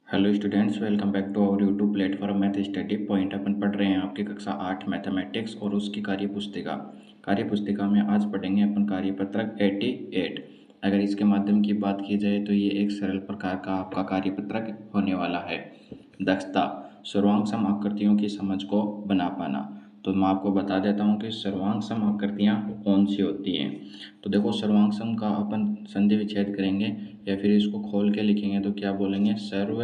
Hello students, welcome back to our YouTube platform math study point. अपन पढ़ रहे हैं आपकी कक्षा 8 मैथमेटिक्स और उसकी कार्यपुस्तिका में आज पढ़ेंगे अपन कार्यपत्रक 88। अगर इसके माध्यम की बात की जाए तो ये एक सरल प्रकार का आपका कार्यपत्रक होने वाला है। दक्षता, सर्वांग सम आकृतियों की समझ को बना पाना। तो मैं आपको बता देता हूँ कि सर्वांग सम आकृतियाँ कौन सी होती हैं। तो देखो, सर्वांग सम का अपन संधि विच्छेद करेंगे या फिर इसको खोल के लिखेंगे तो क्या बोलेंगे, सर्व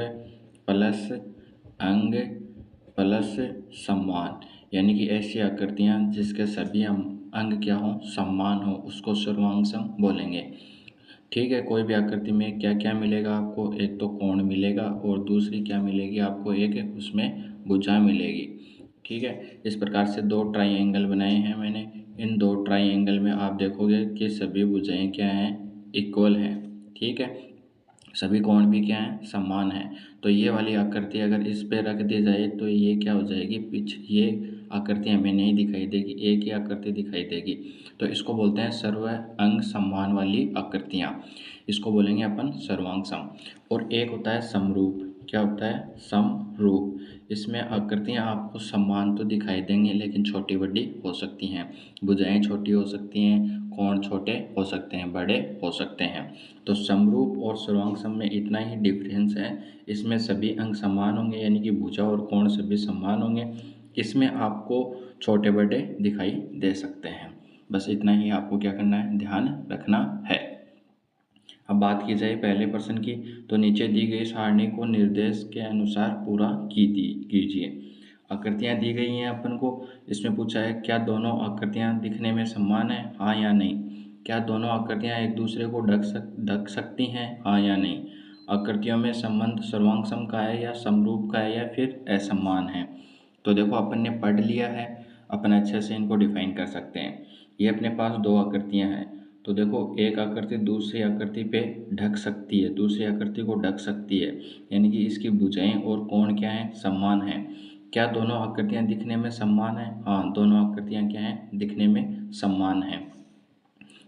प्लस अंग प्लस सम्मान, यानी कि ऐसी आकृतियाँ जिसके सभी अंग क्या हो, सम्मान हो, उसको सर्वांग सम बोलेंगे। ठीक है, कोई भी आकृति में क्या क्या मिलेगा आपको, एक तो कोण मिलेगा और दूसरी क्या मिलेगी आपको, एक उसमें भुजा मिलेगी। ठीक है, इस प्रकार से दो ट्राइंगल बनाए हैं मैंने। इन दो ट्राइंगल में आप देखोगे कि सभी भुजाएं क्या हैं, इक्वल हैं। ठीक है, सभी कोण भी क्या हैं, समान है। तो ये वाली आकृति अगर इस पे रख दी जाए तो ये क्या हो जाएगी, ये आकृति हमें नहीं दिखाई देगी, एक ही आकृति दिखाई देगी। तो इसको बोलते हैं सर्व अंग समान वाली आकृतियाँ, इसको बोलेंगे अपन सर्वांग सम। और एक होता है समरूप। क्या होता है, समरूप। इसमें आकृतियाँ आपको समान तो दिखाई देंगी लेकिन छोटी बड़ी हो सकती हैं, भुजाएं छोटी हो सकती हैं, कोण छोटे हो सकते हैं, बड़े हो सकते हैं। तो समरूप और सर्वांग सम में इतना ही डिफरेंस है। इसमें सभी अंग समान होंगे, यानी कि भुजा और कोण सभी समान होंगे। इसमें आपको छोटे बड़े दिखाई दे सकते हैं। बस इतना ही आपको क्या करना है, ध्यान रखना है। अब बात की जाए पहले प्रश्न की, तो नीचे दी गई सारणी को निर्देश के अनुसार पूरा कीजिए। आकृतियाँ दी गई हैं अपन को। इसमें पूछा है क्या दोनों आकृतियाँ दिखने में समान है, हाँ या नहीं। क्या दोनों आकृतियाँ एक दूसरे को ढक सकती हैं, हाँ या नहीं। आकृतियों में संबंध सर्वांग सम का है या समरूप का है या फिर असमान है। तो देखो, अपन ने पढ़ लिया है, अपन अच्छे से इनको डिफाइन कर सकते हैं। ये अपने पास दो आकृतियाँ हैं, तो देखो एक आकृति दूसरी आकृति पे ढक सकती है, दूसरी आकृति को ढक सकती है, यानी कि इसकी भुजाएं और कोण क्या हैं, समान हैं। क्या दोनों आकृतियां दिखने में समान हैं, हाँ दोनों आकृतियां क्या हैं, दिखने में समान हैं।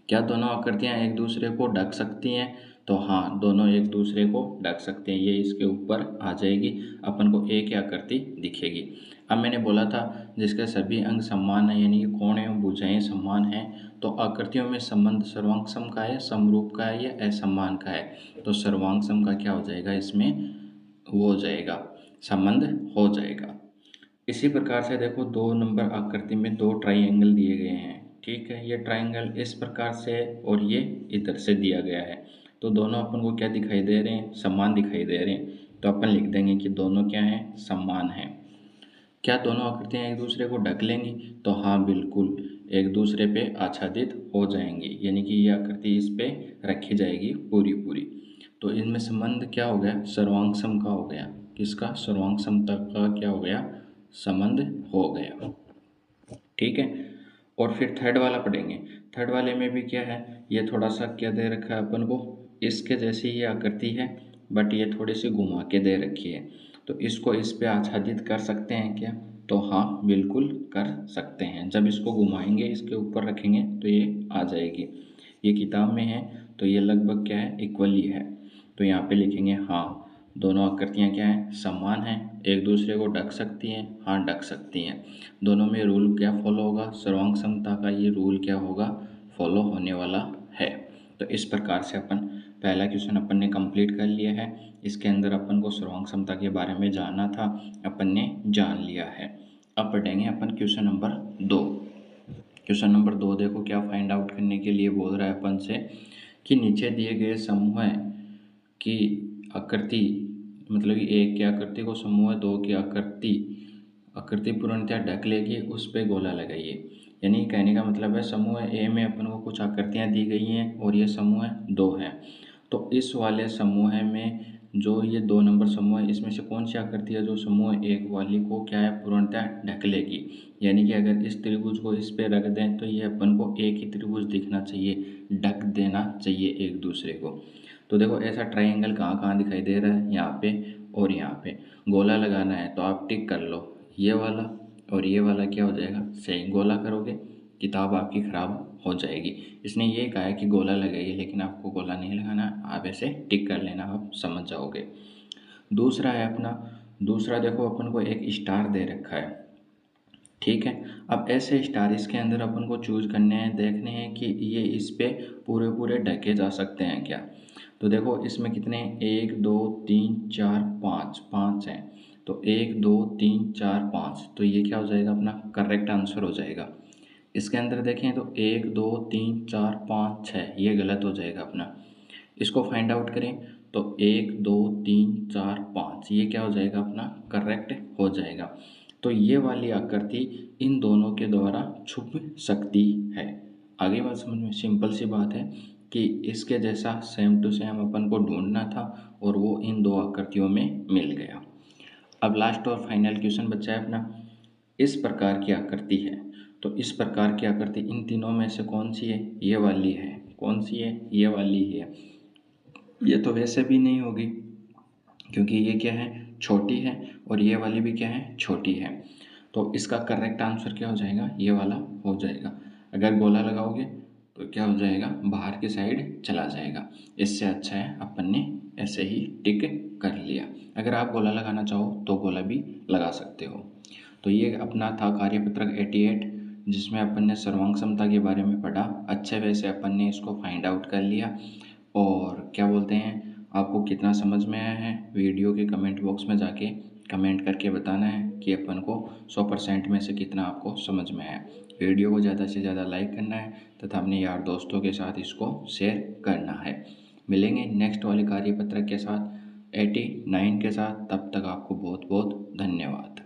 क्या दोनों आकृतियां एक दूसरे को ढक सकती हैं, तो हाँ दोनों एक दूसरे को ढक सकते हैं, ये इसके ऊपर आ जाएगी, अपन को एक ही आकृति दिखेगी। अब मैंने बोला था जिसके सभी अंग समान हैं, यानी कि कोण एवं भुजाएं समान हैं, तो आकृतियों में संबंध सर्वांग सम का है, समरूप का है या असमान का है। तो सर्वांग सम का क्या हो जाएगा, इसमें वो हो जाएगा, संबंध हो जाएगा। इसी प्रकार से देखो, 2 नंबर आकृति में दो ट्राइंगल दिए गए हैं। ठीक है, ये ट्राइंगल इस प्रकार से और ये इधर से दिया गया है, तो दोनों अपन को क्या दिखाई दे रहे हैं, समान दिखाई दे रहे हैं। तो अपन लिख देंगे कि दोनों क्या हैं, समान हैं। क्या दोनों आकृतियाँ एक दूसरे को ढक लेंगी, तो हाँ बिल्कुल, एक दूसरे पे आच्छादित हो जाएंगी, यानी कि ये आकृति इस पे रखी जाएगी पूरी पूरी। तो इनमें संबंध क्या हो गया, सर्वांग सम का हो गया। किसका, सर्वांग समता का क्या हो गया, संबंध हो गया। ठीक है, और फिर थर्ड वाला पढ़ेंगे। थर्ड वाले में भी क्या है, ये थोड़ा सा क्या दे रखा है अपन को, इसके जैसी ये आकृति है बट ये थोड़ी सी घुमा के दे रखी है। तो इसको इस पे आच्छादित कर सकते हैं क्या, तो हाँ बिल्कुल कर सकते हैं। जब इसको घुमाएंगे, इसके ऊपर रखेंगे तो ये आ जाएगी। ये किताब में है तो ये लगभग क्या है, इक्वल ही है। तो यहाँ पे लिखेंगे हाँ दोनों आकृतियाँ क्या हैं, समान हैं, एक दूसरे को ढक सकती हैं, हाँ ढक सकती हैं। दोनों में रूल क्या फॉलो होगा, सर्वांग समता का ये रूल क्या होगा, फॉलो होने वाला है। तो इस प्रकार से अपन पहला क्वेश्चन अपन ने कंप्लीट कर लिया है। इसके अंदर अपन को सर्वांग समता के बारे में जानना था, अपन ने जान लिया है। अब पढ़ेंगे अपन क्वेश्चन नंबर 2। क्वेश्चन नंबर 2 देखो क्या फाइंड आउट करने के लिए बोल रहा है अपन से कि नीचे दिए गए समूह की आकृति, मतलब कि एक की आकृति को समूह 2 की आकृति पूर्णतः ढक लेगी, उस पे गोला लगाइए। यानी कहने का मतलब है समूह ए में अपन को कुछ आकृतियाँ दी गई हैं और ये समूह 2 है। तो इस वाले समूह में जो ये 2 नंबर समूह है, इसमें से कौन सी आकृति है जो समूह 1 वाली को क्या है, पूर्णतः ढक लेगी। यानी कि अगर इस त्रिभुज को इस पे रख दें तो ये अपन को एक ही त्रिभुज दिखना चाहिए, ढक देना चाहिए एक दूसरे को। तो देखो ऐसा ट्रायंगल कहाँ कहाँ दिखाई दे रहा है, यहाँ पे और यहाँ पे। गोला लगाना है तो आप टिक कर लो, ये वाला और ये वाला क्या हो जाएगा, सही। गोला करोगे किताब आपकी ख़राब हो जाएगी। इसने ये कहा है कि गोला लगाइए, लेकिन आपको गोला नहीं लगाना, आप ऐसे टिक कर लेना, आप समझ जाओगे। दूसरा है अपना, दूसरा देखो अपन को एक स्टार दे रखा है, ठीक है। अब ऐसे स्टार इसके अंदर अपन को चूज करने हैं, देखने हैं कि ये इस पे पूरे पूरे ढके जा सकते हैं क्या। तो देखो इसमें कितने, एक दो तीन चार पाँच, पाँच हैं। तो एक दो तीन चार पाँच, तो ये क्या हो जाएगा अपना करेक्ट आंसर हो जाएगा। इसके अंदर देखें तो एक दो तीन चार पाँच छः, ये गलत हो जाएगा अपना। इसको फाइंड आउट करें तो एक दो तीन चार पाँच, ये क्या हो जाएगा अपना करेक्ट हो जाएगा। तो ये वाली आकृति इन दोनों के द्वारा छुप सकती है। आगे बात समझ में, सिंपल सी बात है कि इसके जैसा सेम टू सेम अपन को ढूंढना था और वो इन दो आकृतियों में मिल गया। अब लास्ट और फाइनल क्वेश्चन बचा है अपना, इस प्रकार की आकृति है। तो इस प्रकार की आकृति इन तीनों में से कौन सी है, ये वाली है। कौन सी है, ये वाली है। ये तो वैसे भी नहीं होगी क्योंकि ये क्या है, छोटी है, और ये वाली भी क्या है, छोटी है। तो इसका करेक्ट आंसर क्या हो जाएगा, ये वाला हो जाएगा। अगर गोला लगाओगे तो क्या हो जाएगा, बाहर की साइड चला जाएगा। इससे अच्छा है अपन ने ऐसे ही टिक कर लिया। अगर आप गोला लगाना चाहो तो गोला भी लगा सकते हो। तो ये अपना था कार्यपत्रक 88, जिसमें अपन ने सर्वांग क्षमता के बारे में पढ़ा। अच्छे वैसे अपन ने इसको फाइंड आउट कर लिया। और क्या बोलते हैं, आपको कितना समझ में आया है, वीडियो के कमेंट बॉक्स में जाके कमेंट करके बताना है कि अपन को 100% में से कितना आपको समझ में आया। वीडियो को ज़्यादा से ज़्यादा लाइक करना है तथा अपने यार दोस्तों के साथ इसको शेयर करना है। मिलेंगे नेक्स्ट वाले कार्यपत्रक के साथ 89 के साथ, तब तक आपको बहुत बहुत धन्यवाद।